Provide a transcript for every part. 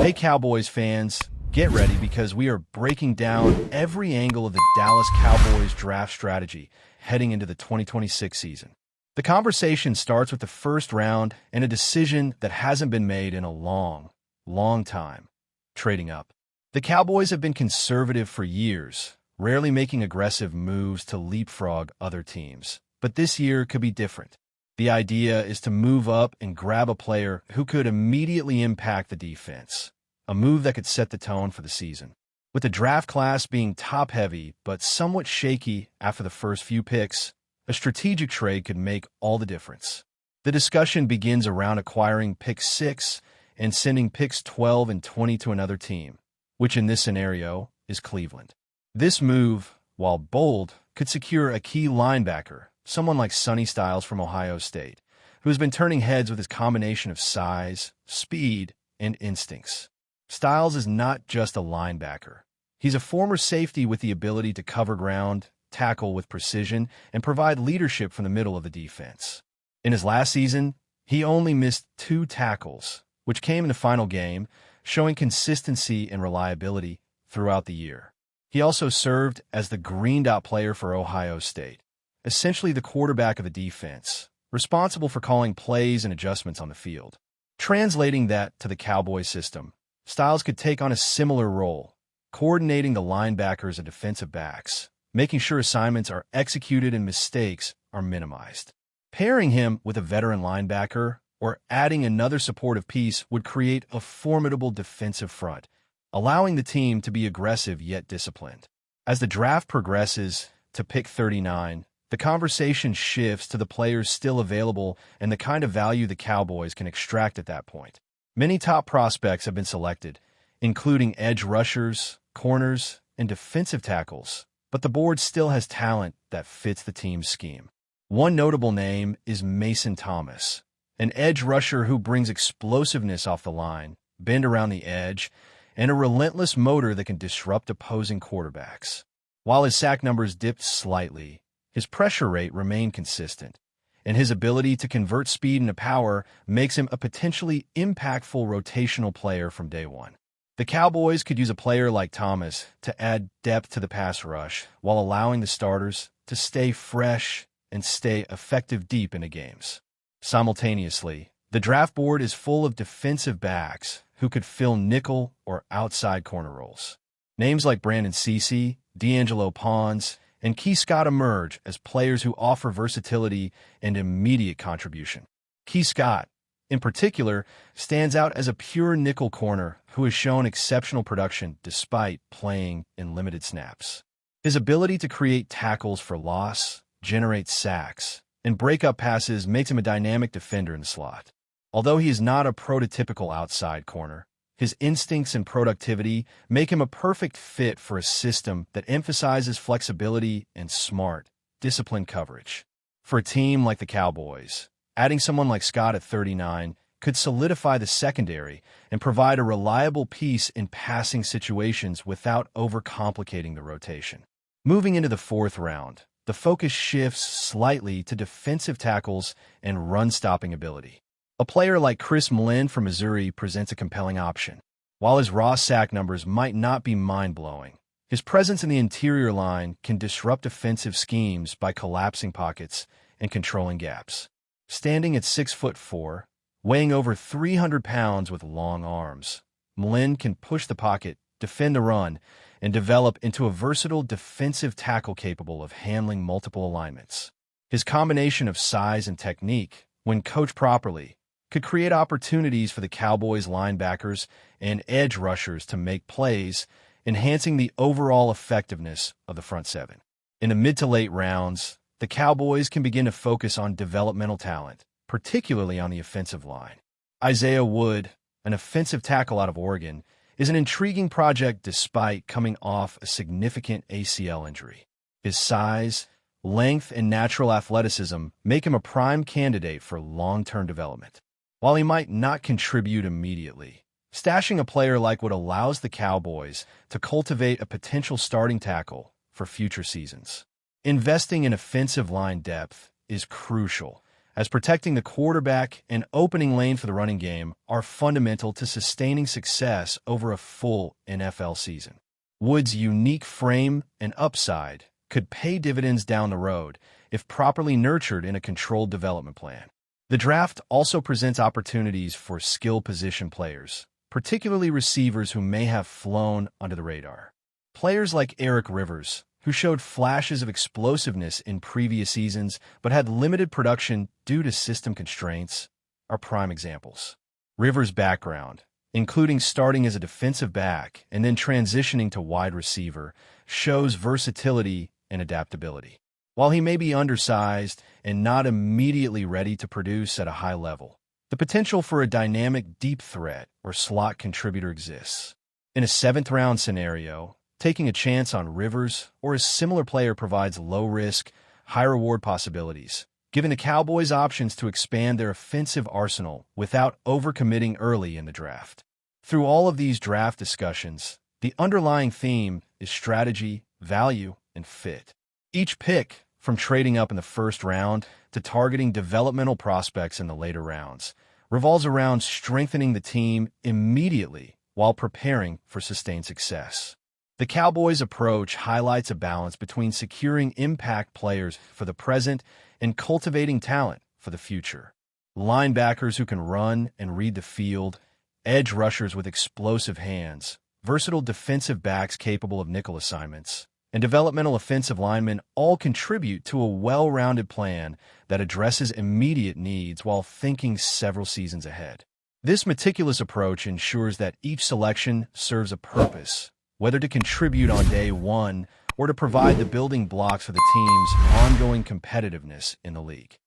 Hey Cowboys fans, get ready because we are breaking down every angle of the Dallas Cowboys draft strategy heading into the 2026 season. The conversation starts with the first round and a decision that hasn't been made in a long time: trading up. The Cowboys have been conservative for years, rarely making aggressive moves to leapfrog other teams. But this year could be different. The idea is to move up and grab a player who could immediately impact the defense, a move that could set the tone for the season. With the draft class being top-heavy but somewhat shaky after the first few picks, a strategic trade could make all the difference. The discussion begins around acquiring pick 6 and sending picks 12 and 20 to another team, which in this scenario is Cleveland. This move, while bold, could secure a key linebacker, someone like Sonny Styles from Ohio State, who has been turning heads with his combination of size, speed, and instincts. Styles is not just a linebacker. He's a former safety with the ability to cover ground, tackle with precision, and provide leadership from the middle of the defense. In his last season, he only missed 2 tackles, which came in the final game, showing consistency and reliability throughout the year. He also served as the green dot player for Ohio State, essentially the quarterback of the defense, responsible for calling plays and adjustments on the field. Translating that to the Cowboys system, Styles could take on a similar role, coordinating the linebackers and defensive backs, making sure assignments are executed and mistakes are minimized. Pairing him with a veteran linebacker or adding another supportive piece would create a formidable defensive front, allowing the team to be aggressive yet disciplined. As the draft progresses to pick 39, the conversation shifts to the players still available and the kind of value the Cowboys can extract at that point. Many top prospects have been selected, including edge rushers, corners, and defensive tackles, but the board still has talent that fits the team's scheme. One notable name is Mason Thomas, an edge rusher who brings explosiveness off the line, bend around the edge, and a relentless motor that can disrupt opposing quarterbacks. While his sack numbers dipped slightly, his pressure rate remained consistent, and his ability to convert speed into power makes him a potentially impactful rotational player from day one. The Cowboys could use a player like Thomas to add depth to the pass rush while allowing the starters to stay fresh and stay effective deep into games. Simultaneously, the draft board is full of defensive backs who could fill nickel or outside corner roles. Names like Brandon Cece, D'Angelo Pons, and Key Scott emerge as players who offer versatility and immediate contribution. Key Scott, in particular, stands out as a pure nickel corner who has shown exceptional production despite playing in limited snaps. His ability to create tackles for loss, generate sacks, and break up passes makes him a dynamic defender in the slot. Although he is not a prototypical outside corner, his instincts and productivity make him a perfect fit for a system that emphasizes flexibility and smart, disciplined coverage. For a team like the Cowboys, adding someone like Scott at 39 could solidify the secondary and provide a reliable piece in passing situations without overcomplicating the rotation. Moving into the 4th round, the focus shifts slightly to defensive tackles and run-stopping ability. A player like Chris Mullen from Missouri presents a compelling option. While his raw sack numbers might not be mind-blowing, his presence in the interior line can disrupt defensive schemes by collapsing pockets and controlling gaps. Standing at 6'4", weighing over 300 pounds with long arms, Mullen can push the pocket, defend the run, and develop into a versatile defensive tackle capable of handling multiple alignments. His combination of size and technique, when coached properly, could create opportunities for the Cowboys linebackers and edge rushers to make plays, enhancing the overall effectiveness of the front seven. In the mid to late rounds, the Cowboys can begin to focus on developmental talent, particularly on the offensive line. Isaiah Wood, an offensive tackle out of Oregon, is an intriguing project despite coming off a significant ACL injury. His size, length, and natural athleticism make him a prime candidate for long-term development. While he might not contribute immediately, stashing a player like Wood allows the Cowboys to cultivate a potential starting tackle for future seasons. Investing in offensive line depth is crucial, as protecting the quarterback and opening lane for the running game are fundamental to sustaining success over a full NFL season. Wood's unique frame and upside could pay dividends down the road if properly nurtured in a controlled development plan. The draft also presents opportunities for skill position players, particularly receivers who may have flown under the radar. Players like Eric Rivers, who showed flashes of explosiveness in previous seasons but had limited production due to system constraints, are prime examples. Rivers' background, including starting as a defensive back and then transitioning to wide receiver, shows versatility and adaptability. While he may be undersized and not immediately ready to produce at a high level, the potential for a dynamic deep threat or slot contributor exists. In a seventh-round scenario, taking a chance on Rivers or a similar player provides low-risk, high-reward possibilities, giving the Cowboys options to expand their offensive arsenal without overcommitting early in the draft. Through all of these draft discussions, the underlying theme is strategy, value, and fit. Each pick, from trading up in the first round to targeting developmental prospects in the later rounds, revolves around strengthening the team immediately while preparing for sustained success. The Cowboys' approach highlights a balance between securing impact players for the present and cultivating talent for the future. Linebackers who can run and read the field, edge rushers with explosive hands, versatile defensive backs capable of nickel assignments, and developmental offensive linemen all contribute to a well-rounded plan that addresses immediate needs while thinking several seasons ahead. This meticulous approach ensures that each selection serves a purpose, whether to contribute on day one or to provide the building blocks for the team's ongoing competitiveness in the league.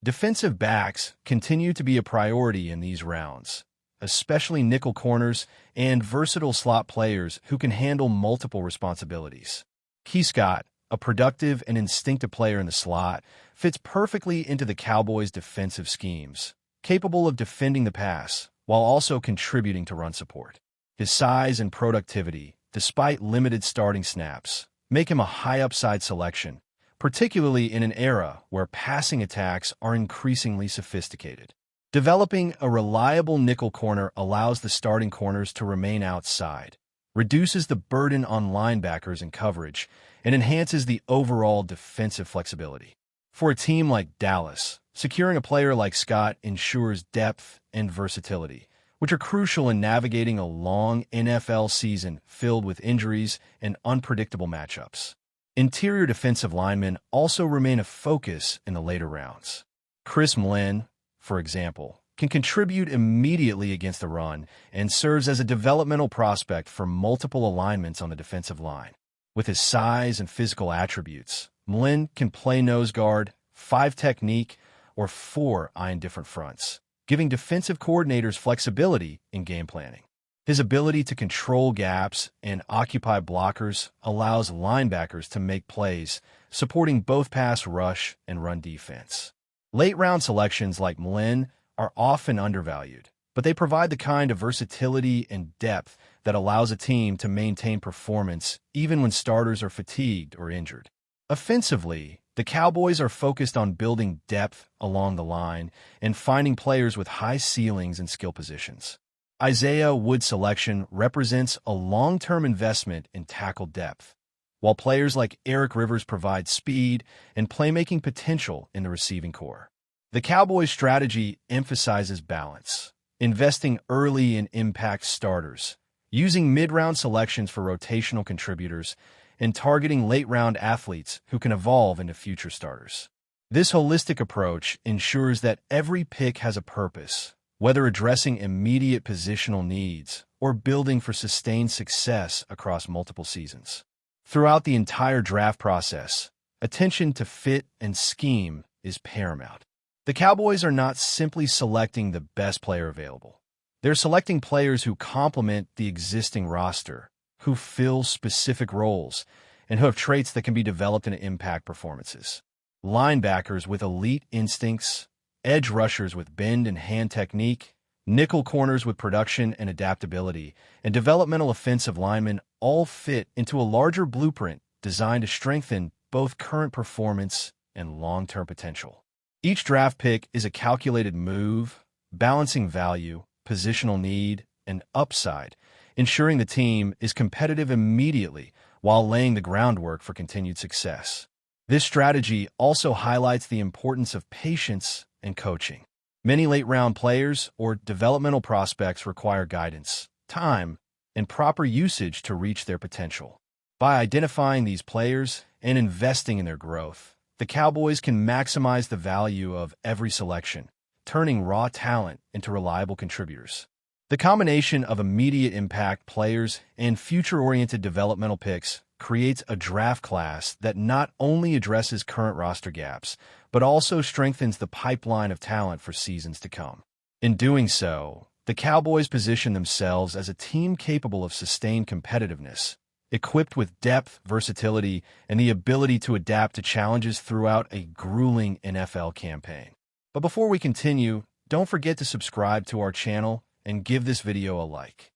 Defensive backs continue to be a priority in these rounds, especially nickel corners and versatile slot players who can handle multiple responsibilities. Key Scott, a productive and instinctive player in the slot, fits perfectly into the Cowboys' defensive schemes, capable of defending the pass while also contributing to run support. His size and productivity, despite limited starting snaps, make him a high-upside selection, particularly in an era where passing attacks are increasingly sophisticated. Developing a reliable nickel corner allows the starting corners to remain outside, reduces the burden on linebackers in coverage, and enhances the overall defensive flexibility. For a team like Dallas, securing a player like Scott ensures depth and versatility, which are crucial in navigating a long NFL season filled with injuries and unpredictable matchups. Interior defensive linemen also remain a focus in the later rounds. Chris Mlin, for example, can contribute immediately against the run and serves as a developmental prospect for multiple alignments on the defensive line. With his size and physical attributes, Mlin can play nose guard, 5 technique, or 4 eye in different fronts, giving defensive coordinators flexibility in game planning. His ability to control gaps and occupy blockers allows linebackers to make plays, supporting both pass rush and run defense. Late-round selections like Mlin are often undervalued, but they provide the kind of versatility and depth that allows a team to maintain performance even when starters are fatigued or injured. Offensively, the Cowboys are focused on building depth along the line and finding players with high ceilings and skill positions. Isaiah Wood's selection represents a long-term investment in tackle depth, while players like Eric Rivers provide speed and playmaking potential in the receiving core. The Cowboys strategy emphasizes balance, investing early in impact starters, using mid-round selections for rotational contributors, and targeting late-round athletes who can evolve into future starters. This holistic approach ensures that every pick has a purpose, whether addressing immediate positional needs or building for sustained success across multiple seasons. Throughout the entire draft process, attention to fit and scheme is paramount. The Cowboys are not simply selecting the best player available. They're selecting players who complement the existing roster, who fill specific roles, and who have traits that can be developed into impact performances. Linebackers with elite instincts, edge rushers with bend and hand technique, nickel corners with production and adaptability, and developmental offensive linemen all fit into a larger blueprint designed to strengthen both current performance and long-term potential. Each draft pick is a calculated move, balancing value, positional need, and upside, ensuring the team is competitive immediately while laying the groundwork for continued success. This strategy also highlights the importance of patience and coaching. Many late-round players or developmental prospects require guidance, time, and proper usage to reach their potential. By identifying these players and investing in their growth, the Cowboys can maximize the value of every selection, turning raw talent into reliable contributors. The combination of immediate impact players and future-oriented developmental picks creates a draft class that not only addresses current roster gaps, but also strengthens the pipeline of talent for seasons to come. In doing so, the Cowboys position themselves as a team capable of sustained competitiveness, equipped with depth, versatility, and the ability to adapt to challenges throughout a grueling NFL campaign. But before we continue, don't forget to subscribe to our channel and give this video a like.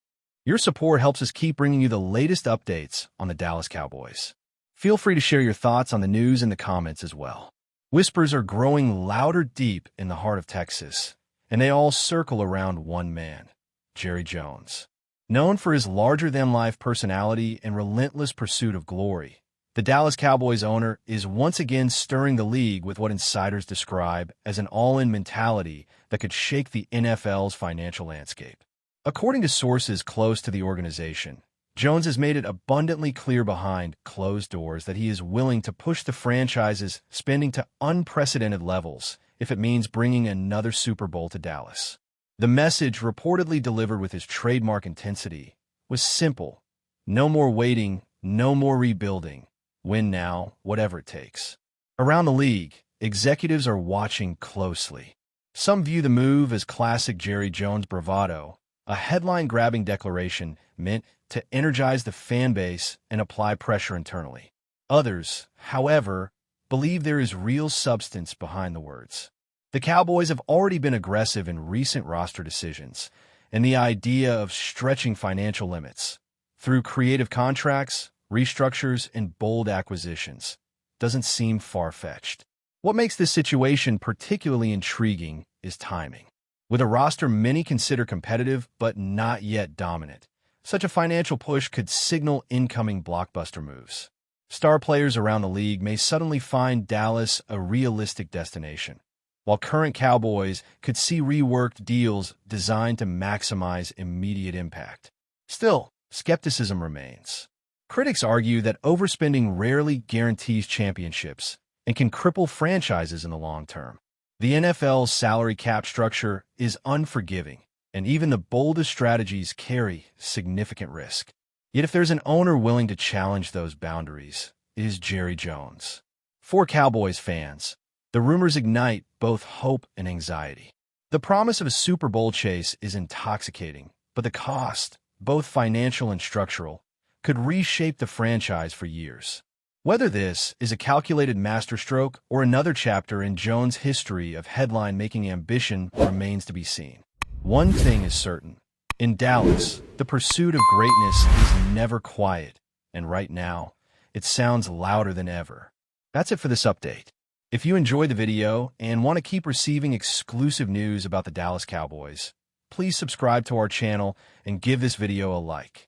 Your support helps us keep bringing you the latest updates on the Dallas Cowboys. Feel free to share your thoughts on the news in the comments as well. Whispers are growing louder deep in the heart of Texas, and they all circle around one man, Jerry Jones. Known for his larger-than-life personality and relentless pursuit of glory, the Dallas Cowboys owner is once again stirring the league with what insiders describe as an all-in mentality that could shake the NFL's financial landscape. According to sources close to the organization, Jones has made it abundantly clear behind closed doors that he is willing to push the franchise's spending to unprecedented levels if it means bringing another Super Bowl to Dallas. The message, reportedly delivered with his trademark intensity, was simple: no more waiting, no more rebuilding, win now, whatever it takes. Around the league, executives are watching closely. Some view the move as classic Jerry Jones bravado, a headline-grabbing declaration meant to energize the fan base and apply pressure internally. Others, however, believe there is real substance behind the words. The Cowboys have already been aggressive in recent roster decisions, and the idea of stretching financial limits through creative contracts, restructures, and bold acquisitions doesn't seem far-fetched. What makes this situation particularly intriguing is timing. With a roster many consider competitive but not yet dominant, such a financial push could signal incoming blockbuster moves. Star players around the league may suddenly find Dallas a realistic destination, while current Cowboys could see reworked deals designed to maximize immediate impact. Still, skepticism remains. Critics argue that overspending rarely guarantees championships and can cripple franchises in the long term. The NFL's salary cap structure is unforgiving, and even the boldest strategies carry significant risk. Yet if there's an owner willing to challenge those boundaries, it is Jerry Jones. For Cowboys fans, the rumors ignite both hope and anxiety. The promise of a Super Bowl chase is intoxicating, but the cost, both financial and structural, could reshape the franchise for years. Whether this is a calculated masterstroke or another chapter in Jones' history of headline-making ambition remains to be seen. One thing is certain. In Dallas, the pursuit of greatness is never quiet, and right now, it sounds louder than ever. That's it for this update. If you enjoyed the video and want to keep receiving exclusive news about the Dallas Cowboys, please subscribe to our channel and give this video a like.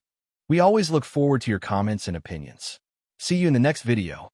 We always look forward to your comments and opinions. See you in the next video.